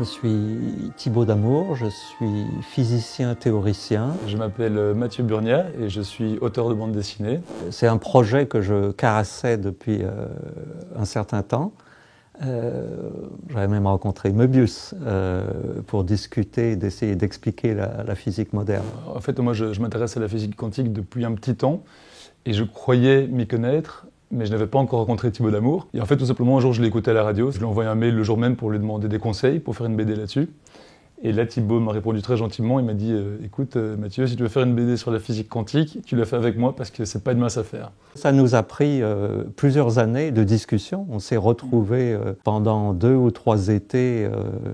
Je suis Thibaut Damour, je suis physicien théoricien. Je m'appelle Mathieu Burnia et je suis auteur de bande dessinée. C'est un projet que je caressais depuis un certain temps. J'avais même rencontré Möbius pour discuter, d'essayer d'expliquer la physique moderne. En fait, moi, je m'intéresse à la physique quantique depuis un petit temps et je croyais m'y connaître, mais je n'avais pas encore rencontré Thibaut Damour. Et en fait, tout simplement, un jour, je l'ai écouté à la radio. Je lui ai envoyé un mail le jour même pour lui demander des conseils pour faire une BD là-dessus. Et là, Thibaut m'a répondu très gentiment. Il m'a dit écoute, Mathieu, si tu veux faire une BD sur la physique quantique, tu la fais avec moi parce que c'est pas une mince affaire. Ça nous a pris plusieurs années de discussion. On s'est retrouvés pendant 2 ou 3 étés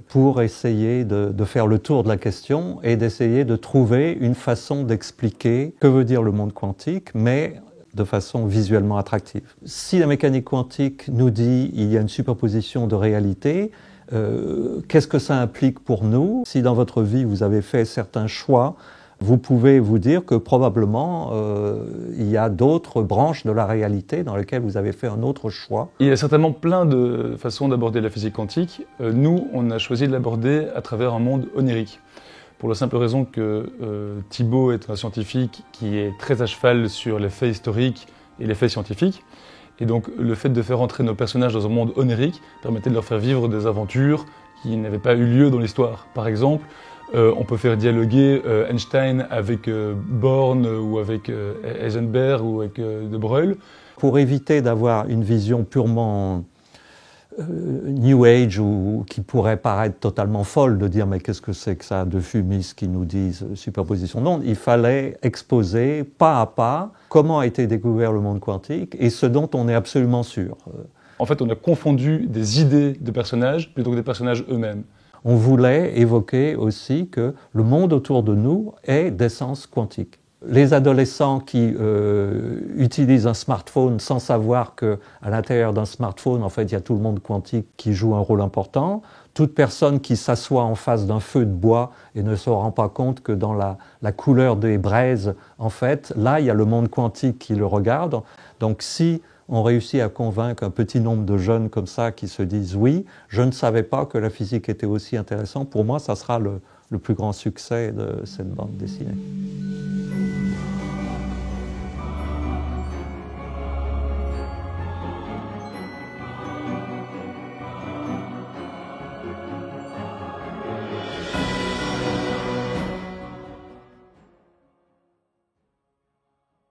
pour essayer de faire le tour de la question et d'essayer de trouver une façon d'expliquer que veut dire le monde quantique, mais de façon visuellement attractive. Si la mécanique quantique nous dit qu'il y a une superposition de réalités, qu'est-ce que ça implique pour nous? Si dans votre vie vous avez fait certains choix, vous pouvez vous dire que probablement il y a d'autres branches de la réalité dans lesquelles vous avez fait un autre choix. Il y a certainement plein de façons d'aborder la physique quantique. Nous, on a choisi de l'aborder à travers un monde onirique. Pour la simple raison que Thibaut est un scientifique qui est très à cheval sur les faits historiques et les faits scientifiques. Et donc le fait de faire entrer nos personnages dans un monde onirique permettait de leur faire vivre des aventures qui n'avaient pas eu lieu dans l'histoire. Par exemple, on peut faire dialoguer Einstein avec Born ou avec Heisenberg ou avec De Broglie. Pour éviter d'avoir une vision purement New Age ou qui pourrait paraître totalement folle de dire mais qu'est-ce que c'est que ça de fumistes qui nous disent superposition d'ondes, il fallait exposer pas à pas comment a été découvert le monde quantique et ce dont on est absolument sûr. En fait, on a confondu des idées de personnages plutôt que des personnages eux-mêmes. On voulait évoquer aussi que le monde autour de nous est d'essence quantique. Les adolescents qui utilisent un smartphone sans savoir qu'à l'intérieur d'un smartphone, en fait, il y a tout le monde quantique qui joue un rôle important. Toute personne qui s'assoit en face d'un feu de bois et ne se rend pas compte que dans la couleur des braises, en fait, là, il y a le monde quantique qui le regarde. Donc, si on réussit à convaincre un petit nombre de jeunes comme ça qui se disent « oui, je ne savais pas que la physique était aussi intéressante », pour moi, ça sera le plus grand succès de cette bande dessinée.